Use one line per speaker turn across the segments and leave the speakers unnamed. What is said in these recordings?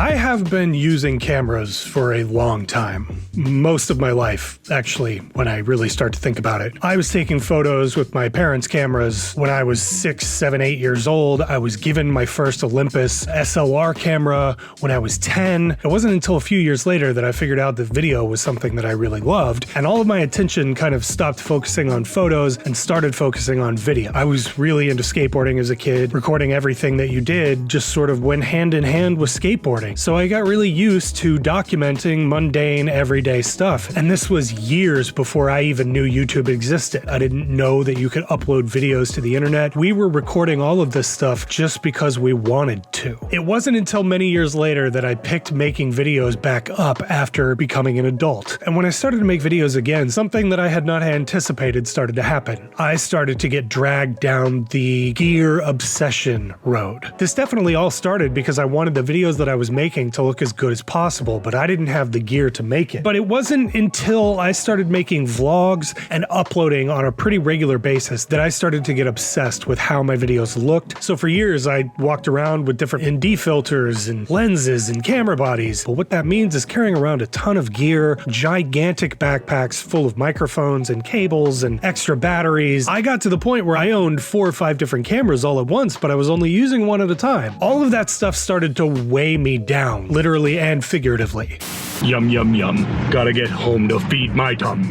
I have been using cameras for a long time. Most of my life, actually, when I really start to think about it. I was taking photos with my parents' cameras when I was 6, 7, 8 years old. I was given my first Olympus SLR camera when I was 10. It wasn't until a few years later that I figured out that video was something that I really loved, and all of my attention kind of stopped focusing on photos and started focusing on video. I was really into skateboarding as a kid. Recording everything that you did just sort of went hand in hand with skateboarding. So I got really used to documenting mundane, everyday stuff. And this was years before I even knew YouTube existed. I didn't know that you could upload videos to the internet. We were recording all of this stuff just because we wanted to. It wasn't until many years later that I picked making videos back up after becoming an adult. And when I started to make videos again, something that I had not anticipated started to happen. I started to get dragged down the gear obsession road. This definitely all started because I wanted the videos that I was making to look as good as possible, but I didn't have the gear to make it. But it wasn't until I started making vlogs and uploading on a pretty regular basis that I started to get obsessed with how my videos looked. So for years, I walked around with different ND filters and lenses and camera bodies. But what that means is carrying around a ton of gear, gigantic backpacks full of microphones and cables and extra batteries. I got to the point where I owned 4 or 5 different cameras all at once, but I was only using one at a time. All of that stuff started to weigh me down, literally and figuratively.
Yum, yum, yum. Gotta get home to feed my tum.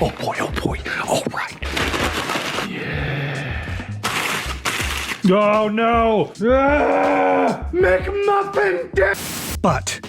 Oh boy, all right.
Oh no! McMuffin! But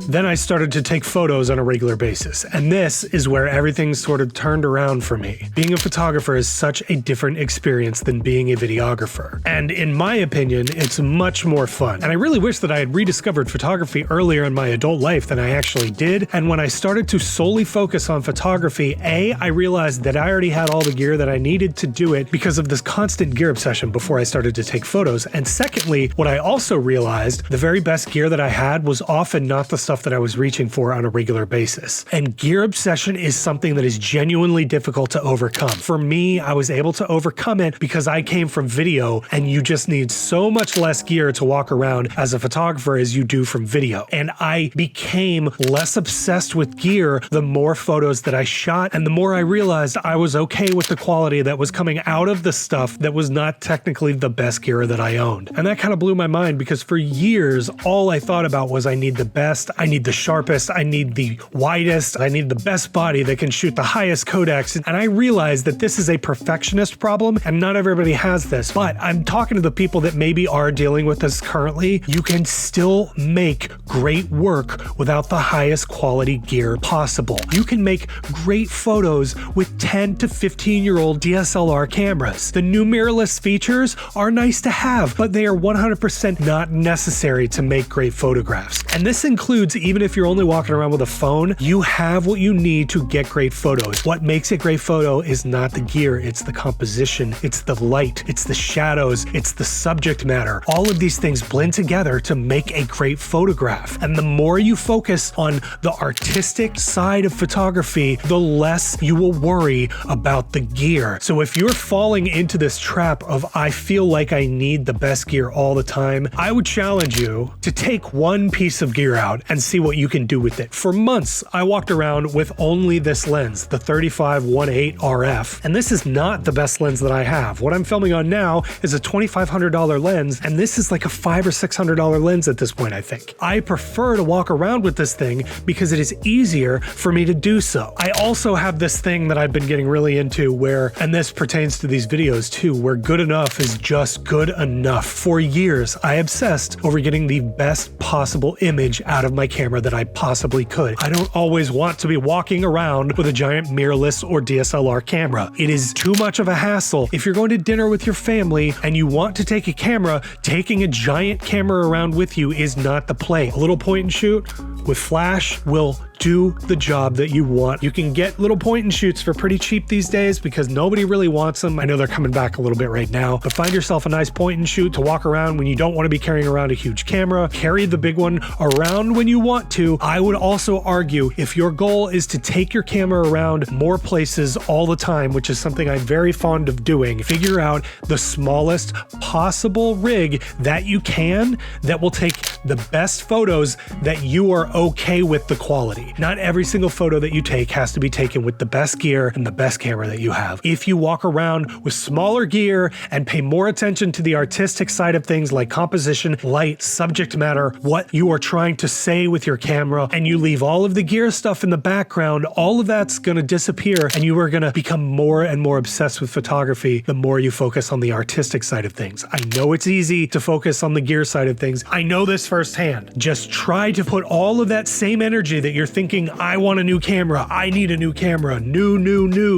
then I started to take photos on a regular basis, and this is where everything sort of turned around for me. Being a photographer is such a different experience than being a videographer. And in my opinion, it's much more fun. And I really wish that I had rediscovered photography earlier in my adult life than I actually did. And when I started to solely focus on photography, I realized that I already had all the gear that I needed to do it because of this constant gear obsession before I started to take photos. And secondly, what I also realized, the very best gear that I had was often not the stuff that I was reaching for on a regular basis. And gear obsession is something that is genuinely difficult to overcome. For me, I was able to overcome it because I came from video, and you just need so much less gear to walk around as a photographer as you do from video. And I became less obsessed with gear the more photos that I shot, and the more I realized I was okay with the quality that was coming out of the stuff that was not technically the best gear that I owned. And that kind of blew my mind because for years, all I thought about was I need the best, I need the sharpest, I need the widest, I need the best body that can shoot the highest codecs. And I realized that this is a perfectionist problem and not everybody has this. But I'm talking to the people that maybe are dealing with this currently. You can still make great work without the highest quality gear possible. You can make great photos with 10 to 15-year-old DSLR cameras. The new mirrorless features are nice to have, but they are 100% not necessary to make great photographs. And this includes even if you're only walking around with a phone, you have what you need to get great photos. What makes a great photo is not the gear, it's the composition, it's the light, it's the shadows, it's the subject matter. All of these things blend together to make a great photograph. And the more you focus on the artistic side of photography, the less you will worry about the gear. So if you're falling into this trap of I feel like I need the best gear all the time, I would challenge you to take one piece of gear out and see what you can do with it. For months, I walked around with only this lens, the 35-1.8 RF, and this is not the best lens that I have. What I'm filming on now is a $2,500 lens, and this is like a $500 or $600 lens at this point, I think. I prefer to walk around with this thing because it is easier for me to do so. I also have this thing that I've been getting really into where, and this pertains to these videos too, where good enough is just good enough. For years, I obsessed over getting the best possible image out of my camera that I possibly could. I don't always want to be walking around with a giant mirrorless or DSLR camera. It is too much of a hassle. If you're going to dinner with your family and you want to take a camera, taking a giant camera around with you is not the play. A little point and shoot with flash will do the job that you want. You can get little point and shoots for pretty cheap these days because nobody really wants them. I know they're coming back a little bit right now, but find yourself a nice point and shoot to walk around when you don't want to be carrying around a huge camera. Carry the big one around when you want to. I would also argue if your goal is to take your camera around more places all the time, which is something I'm very fond of doing, figure out the smallest possible rig that you can that will take the best photos that you are okay with the quality. Not every single photo that you take has to be taken with the best gear and the best camera that you have. If you walk around with smaller gear and pay more attention to the artistic side of things like composition, light, subject matter, what you are trying to say with your camera, and you leave all of the gear stuff in the background, all of that's going to disappear and you are going to become more and more obsessed with photography the more you focus on the artistic side of things. I know it's easy to focus on the gear side of things. I know this firsthand. Just try to put all of that same energy that you're thinking, I want a new camera, I need a new camera, new.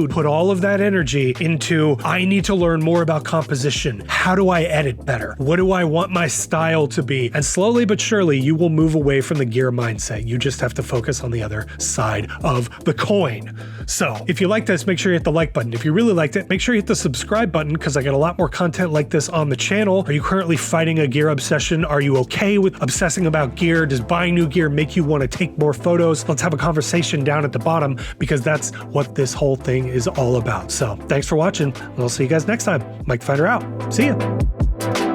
Put all of that energy into, I need to learn more about composition. How do I edit better? What do I want my style to be? And slowly but surely, you will move away from the gear mindset. You just have to focus on the other side of the coin. So if you like this, make sure you hit the like button. If you really liked it, make sure you hit the subscribe button because I got a lot more content like this on the channel. Are you currently fighting a gear obsession? Are you okay with obsessing about gear? Does buying new gear make you want to take more photos? Let's have a conversation down at the bottom because that's what this whole thing is all about. So thanks for watching and I'll see you guys next time. Mike Finder out. See ya.